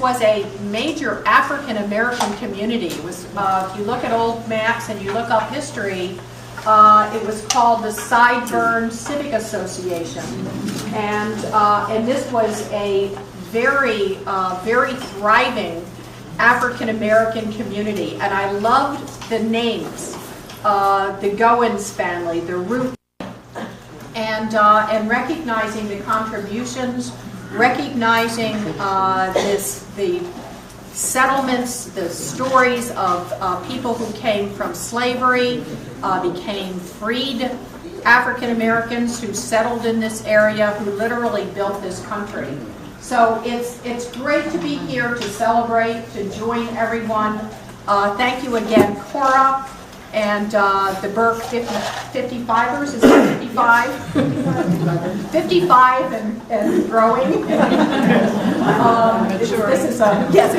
was a major African American community. It was, if you look at old maps and you look up history, it was called the Sideburn Civic Association, and this was a very very thriving African American community. And I loved the names, the Goins family, the Root, and recognizing the contributions, recognizing the settlements, the stories of people who came from slavery, became freed African Americans who settled in this area, who literally built this country. So it's great to be here to celebrate, to join everyone. Thank you again, Cora, and the Burke 55ers, is it 55? 55 and growing. This is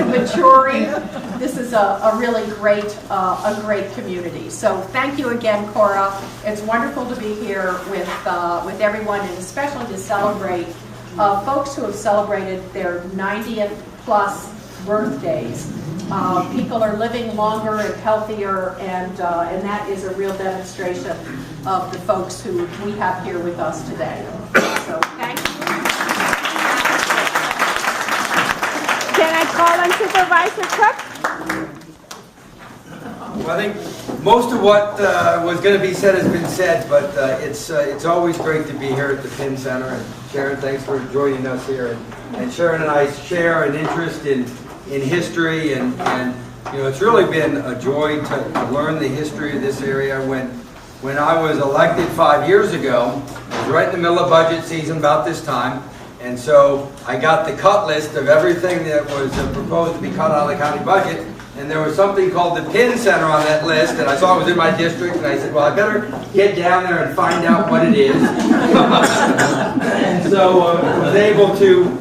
maturing. This is a really great community. So thank you again, Cora. It's wonderful to be here with everyone, and especially to celebrate folks who have celebrated their 90th plus birthdays. People are living longer and healthier, and that is a real demonstration of the folks who we have here with us today. So thank you. Can I call on Supervisor Cook? Well, I think most of what was going to be said has been said, but it's always great to be here at the Penn Center. And Sharon, thanks for joining us here. And Sharon and I share an interest in history, and you know, it's really been a joy to learn the history of this area. When I was elected 5 years ago, I was right in the middle of budget season about this time, and so I got the cut list of everything that was proposed to be cut out of the county budget, and there was something called the Penn Center on that list, and I saw it was in my district, and I said, well, I better get down there and find out what it is. And so I was able to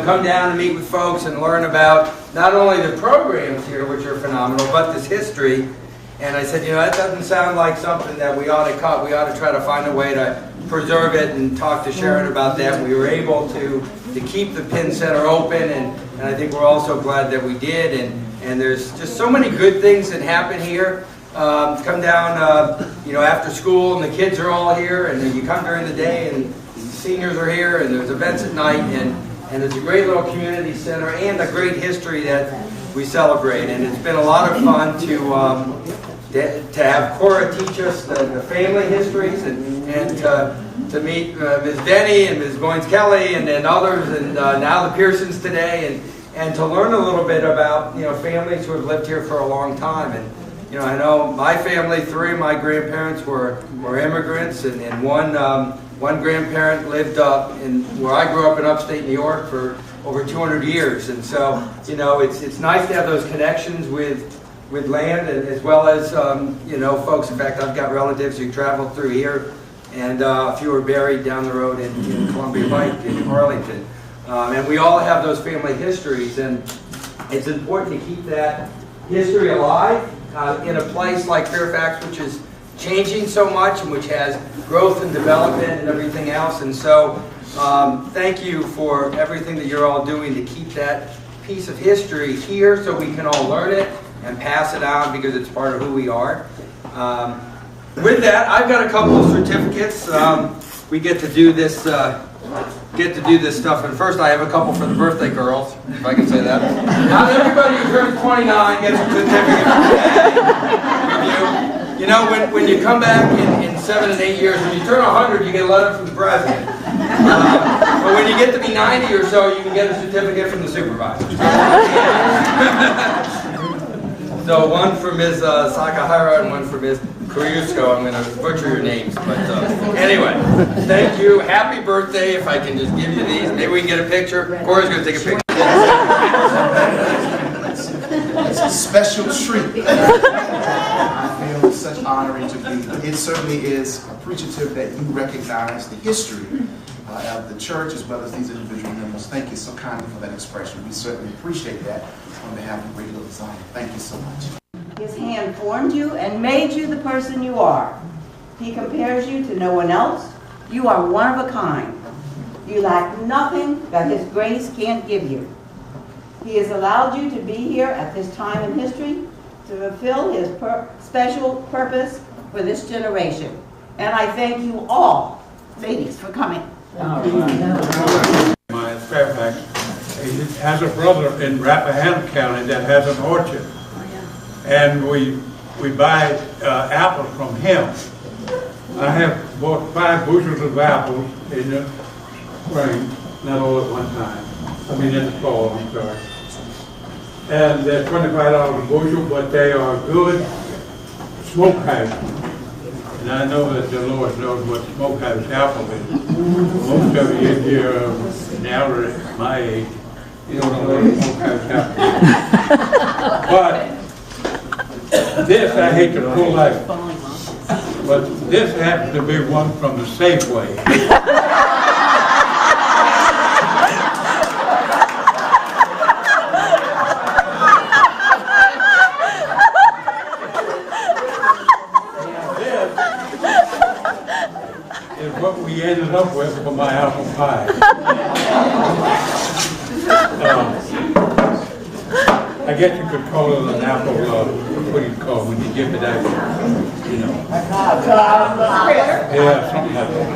come down and meet with folks and learn about not only the programs here, which are phenomenal, but this history. And I said, that doesn't sound like something that we ought to cut. We ought to try to find a way to preserve it, and talk to Sharon about that. We were able to keep the Penn Center open, and I think we're also glad that we did. And there's just so many good things that happen here. Come down, after school, and the kids are all here, and then you come during the day, and the seniors are here, and there's events at night, and it's a great little community center and a great history that we celebrate. And it's been a lot of fun to have Cora teach us the family histories, and to meet Ms. Denny and Ms. Goins-Kelly and others, and now the Pearsons today, and to learn a little bit about families who have lived here for a long time. And I know my family, 3 of my grandparents were immigrants, and one grandparent lived in where I grew up in upstate New York for over 200 years. And so it's nice to have those connections with land, as well as folks. In fact, I've got relatives who traveled through here, and a few are buried down the road in Columbia Pike in Arlington. And we all have those family histories, and it's important to keep that history alive in a place like Fairfax, which is changing so much and which has growth and development and everything else. And so thank you for everything that you're all doing to keep that piece of history here, so we can all learn it and pass it on, because it's part of who we are. With that, I've got a couple of certificates. We get to do this stuff, and first I have a couple for the birthday girls, if I can say that. Not everybody who turns 29 gets a certificate. When you come back in 7 and 8 years, when you turn 100, you get a letter from the president. But when you get to be 90 or so, you can get a certificate from the supervisor. So one for Ms. Sakahara and one for Ms. Koryusko. I'm going to butcher your names, but anyway, thank you. Happy birthday. If I can just give you these, maybe we can get a picture. Cora's going to take a picture. It's a special treat. I feel such honoring to be. It certainly is appreciative that you recognize the history of the church as well as these individual members. Thank you so kindly for that expression. We certainly appreciate that on behalf of Great Little Zion. Thank you so much. His hand formed you and made you the person you are. He compares you to no one else. You are one of a kind. You lack nothing that His grace can't give you. He has allowed you to be here at this time in history to fulfill his special purpose for this generation. And I thank you all, ladies, for coming. My Fairfax, he has a brother in Rappahannock County that has an orchard. And we buy apples from him. I have bought 5 bushels of apples in the spring, not all at one time. I mean in the fall, I'm sorry. And they're $25 a bushel, but they are good smokehouse. And I know that the Lord knows what smokehouse apple is. Most of you in here now are at my age. You don't know what a smokehouse apple is. But this, I hate to pull out, but this happens to be one from the Safeway. Is what we ended up with for my apple pie. I guess you could call it an apple, what do you call it when you give it out, you know? Yeah, something like that.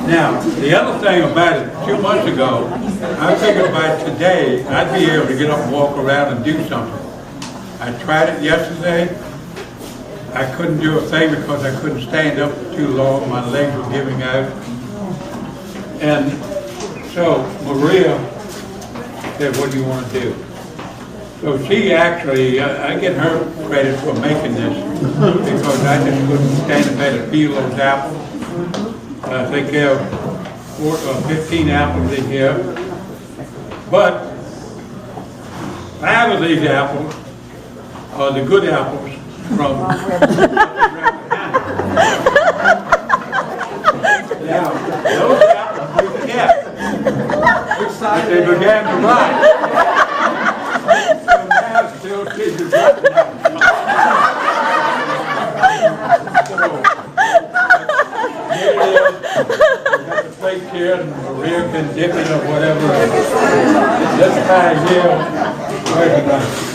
Now, the other thing about it, 2 months ago, I was thinking about today, I'd be able to get up and walk around and do something. I tried it yesterday. I couldn't do a thing because I couldn't stand up too long. My legs were giving out. And so Maria said, what do you want to do? So she actually, I get her credit for making this because I just couldn't stand up there to peel those apples. I think there are 15 apples in here. But 5 of these apples are the good apples from Now, those apples we kept. Which side they began to rot. So now still she's a rotten apple. So, here it is. We have the plate here and Maria can dip it or whatever. This guy here, where's the knife?